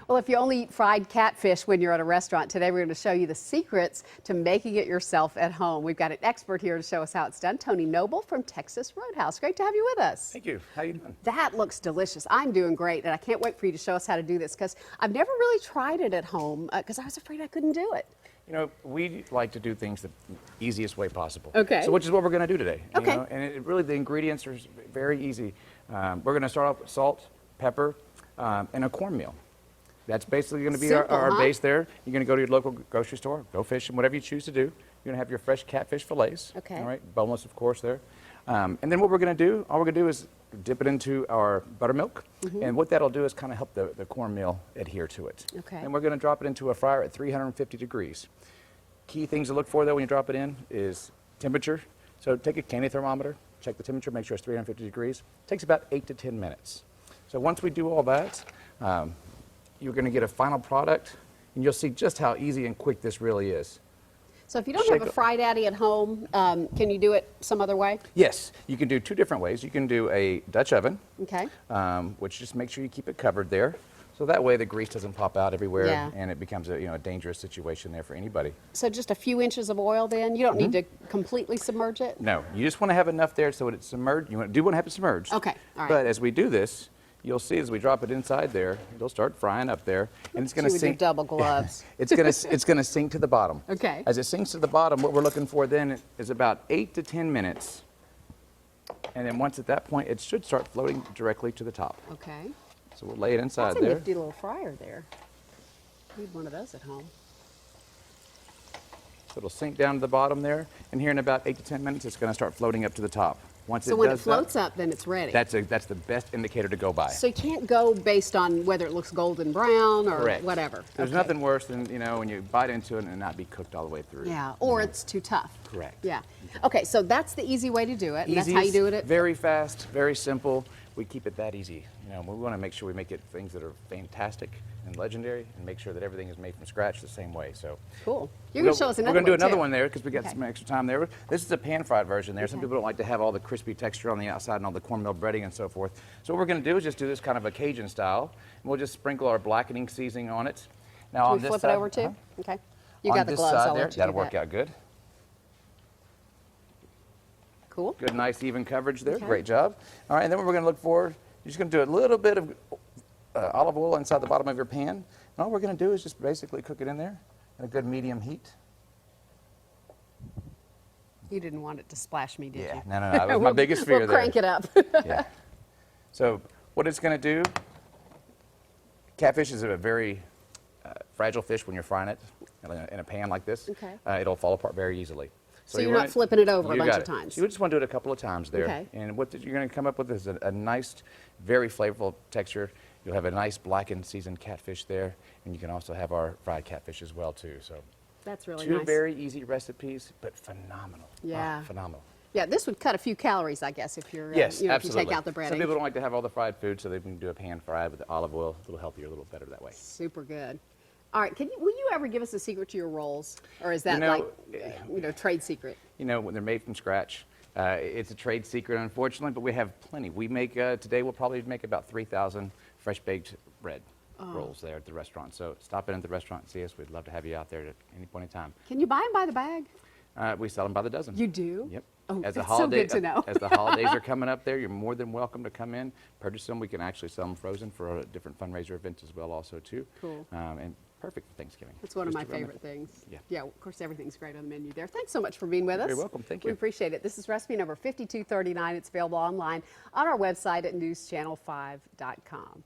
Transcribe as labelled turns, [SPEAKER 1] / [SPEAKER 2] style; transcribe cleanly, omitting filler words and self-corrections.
[SPEAKER 1] Well, if you only eat fried catfish when you're at a restaurant, today we're going to show you the secrets to making it yourself at home. We've got an expert here to show us how it's done, Tony Noble from Texas Roadhouse. Great to have you with us.
[SPEAKER 2] Thank you. How you doing?
[SPEAKER 1] That looks delicious. I'm doing great, and I can't wait for you to show us how to do this because I've never really tried it at home because I was afraid I couldn't do it.
[SPEAKER 2] You know, we like to do things the easiest way possible.
[SPEAKER 1] Okay.
[SPEAKER 2] So which is what we're going to do today.
[SPEAKER 1] Okay.
[SPEAKER 2] You know? And really the ingredients are very easy. We're going to start off with salt, pepper, and a cornmeal. That's basically going to be
[SPEAKER 1] Simple,
[SPEAKER 2] our
[SPEAKER 1] huh?
[SPEAKER 2] base there. You're going to go to your local grocery store, go fishing, whatever you choose to do. You're going to have your fresh catfish fillets.
[SPEAKER 1] Okay.
[SPEAKER 2] All right, boneless, of course, there. And then what we're going to do, all we're going to do is dip it into our buttermilk. And what that'll do is kind of help the cornmeal adhere to it.
[SPEAKER 1] Okay.
[SPEAKER 2] And we're going to drop it into a fryer at 350 degrees. Key things to look for, though, when you drop it in is temperature. So take a candy thermometer, check the temperature, make sure it's 350 degrees. It takes about 8 to 10 minutes. So once we do all that, you're going to get a final product, and you'll see just how easy and quick this really is.
[SPEAKER 1] So if you don't have a Fry Daddy at home, can you do it some other way?
[SPEAKER 2] Yes, you can do two different ways. You can do a Dutch oven,
[SPEAKER 1] Okay.
[SPEAKER 2] which just make sure you keep it covered there. So that way the grease doesn't pop out everywhere,
[SPEAKER 1] Yeah.
[SPEAKER 2] and it becomes a dangerous situation there for anybody.
[SPEAKER 1] So just a few inches of oil then? You don't need to completely submerge it?
[SPEAKER 2] No, you just want to have enough there so it's submerged. You do want to have it submerged.
[SPEAKER 1] Okay, all right.
[SPEAKER 2] But as we do this, you'll see as we drop it inside there, it'll start frying up there, and it's going to
[SPEAKER 1] She would do
[SPEAKER 2] sink.
[SPEAKER 1] double gloves.
[SPEAKER 2] It's going to sink to the bottom.
[SPEAKER 1] Okay.
[SPEAKER 2] As it sinks to the bottom, what we're looking for then is about 8 to 10 minutes, and then once at that point, it should start floating directly to the top.
[SPEAKER 1] Okay.
[SPEAKER 2] So we'll lay it inside
[SPEAKER 1] That's a
[SPEAKER 2] there.
[SPEAKER 1] nifty little fryer there. Need one of those at home.
[SPEAKER 2] So it'll sink down to the bottom there, and here in about 8 to 10 minutes, it's going to start floating up to the top. Once
[SPEAKER 1] So
[SPEAKER 2] it
[SPEAKER 1] when it
[SPEAKER 2] does
[SPEAKER 1] floats
[SPEAKER 2] that,
[SPEAKER 1] up, then it's ready.
[SPEAKER 2] that's the best indicator to go by.
[SPEAKER 1] So you can't go based on whether it looks golden brown or
[SPEAKER 2] Correct.
[SPEAKER 1] whatever.
[SPEAKER 2] There's
[SPEAKER 1] Okay.
[SPEAKER 2] nothing worse than when you bite into it and not be cooked all the way through.
[SPEAKER 1] Yeah, or it's too tough.
[SPEAKER 2] Correct.
[SPEAKER 1] Yeah. Okay, so that's the easy way to do it. And that's how you
[SPEAKER 2] Easiest,
[SPEAKER 1] do it.
[SPEAKER 2] Very fast, very simple. We keep it that easy. We want to make sure we make it things that are fantastic and legendary, and make sure that everything is made from scratch the same way. So
[SPEAKER 1] Cool. You're going to show us another
[SPEAKER 2] We're going to do another
[SPEAKER 1] too.
[SPEAKER 2] one there because we got
[SPEAKER 1] Okay.
[SPEAKER 2] some extra time there. This is a pan-fried version there. Some
[SPEAKER 1] Okay.
[SPEAKER 2] people don't like to have all the crispy texture on the outside and all the cornmeal breading and so forth. So what we're going to do is just do this kind of a Cajun style, and we'll just sprinkle our blackening seasoning on it. Now
[SPEAKER 1] Can
[SPEAKER 2] on
[SPEAKER 1] we
[SPEAKER 2] this
[SPEAKER 1] flip
[SPEAKER 2] side,
[SPEAKER 1] it over too? Okay. You
[SPEAKER 2] on
[SPEAKER 1] got the
[SPEAKER 2] this
[SPEAKER 1] gloves.
[SPEAKER 2] side
[SPEAKER 1] I'll
[SPEAKER 2] there,
[SPEAKER 1] let you
[SPEAKER 2] that'll
[SPEAKER 1] do
[SPEAKER 2] work
[SPEAKER 1] that.
[SPEAKER 2] out good.
[SPEAKER 1] Cool.
[SPEAKER 2] Good, nice, even coverage there.
[SPEAKER 1] Okay.
[SPEAKER 2] Great job. All right, and then what we're going to look for, you're just going to do a little bit of olive oil inside the bottom of your pan. And all we're going to do is just basically cook it in there at a good medium heat.
[SPEAKER 1] You didn't want it to splash me, did
[SPEAKER 2] Yeah,
[SPEAKER 1] you?
[SPEAKER 2] no. That was my biggest fear
[SPEAKER 1] We'll
[SPEAKER 2] there.
[SPEAKER 1] crank it up.
[SPEAKER 2] Yeah. So what it's going to do, catfish is a very fragile fish when you're frying it in a pan like this.
[SPEAKER 1] Okay.
[SPEAKER 2] It'll fall apart very easily.
[SPEAKER 1] So you're
[SPEAKER 2] you
[SPEAKER 1] not
[SPEAKER 2] want
[SPEAKER 1] flipping it over a
[SPEAKER 2] you
[SPEAKER 1] bunch
[SPEAKER 2] got
[SPEAKER 1] of
[SPEAKER 2] it.
[SPEAKER 1] times.
[SPEAKER 2] You just want to do it a couple of times there.
[SPEAKER 1] Okay.
[SPEAKER 2] And what you're going to come up with is a nice, very flavorful texture. You'll have a nice blackened seasoned catfish there, and you can also have our fried catfish as well too. So
[SPEAKER 1] That's really
[SPEAKER 2] two
[SPEAKER 1] nice.
[SPEAKER 2] very easy recipes, but phenomenal.
[SPEAKER 1] Yeah.
[SPEAKER 2] Oh, phenomenal.
[SPEAKER 1] Yeah, this would cut a few calories, I guess, if you're,
[SPEAKER 2] Yes,
[SPEAKER 1] if you
[SPEAKER 2] absolutely.
[SPEAKER 1] take out the breading.
[SPEAKER 2] Some people don't like to have all the fried food, so they can do a pan fried with the olive oil, a little healthier, a little better that way.
[SPEAKER 1] Super good. All right, will you ever give us a secret to your rolls? Or is that trade secret?
[SPEAKER 2] When they're made from scratch, it's a trade secret, unfortunately, but we have plenty. We make, today we'll probably make about 3,000 fresh baked bread rolls there at the restaurant. So stop in at the restaurant and see us. We'd love to have you out there at any point in time.
[SPEAKER 1] Can you buy them by the bag?
[SPEAKER 2] We sell them by the dozen.
[SPEAKER 1] You do?
[SPEAKER 2] Yep.
[SPEAKER 1] Oh,
[SPEAKER 2] As
[SPEAKER 1] that's so good to know.
[SPEAKER 2] As the holidays are coming up there, you're more than welcome to come in, purchase them. We can actually sell them frozen for different fundraiser events as well also too.
[SPEAKER 1] Cool.
[SPEAKER 2] And perfect for Thanksgiving.
[SPEAKER 1] That's one of
[SPEAKER 2] Just
[SPEAKER 1] my
[SPEAKER 2] to remember.
[SPEAKER 1] favorite things.
[SPEAKER 2] Yeah.
[SPEAKER 1] Yeah, of course, everything's great on the menu there. Thanks so much for being with us.
[SPEAKER 2] You're welcome. Thank you.
[SPEAKER 1] We appreciate it. This is recipe number 5239. It's available online on our website at newschannel5.com.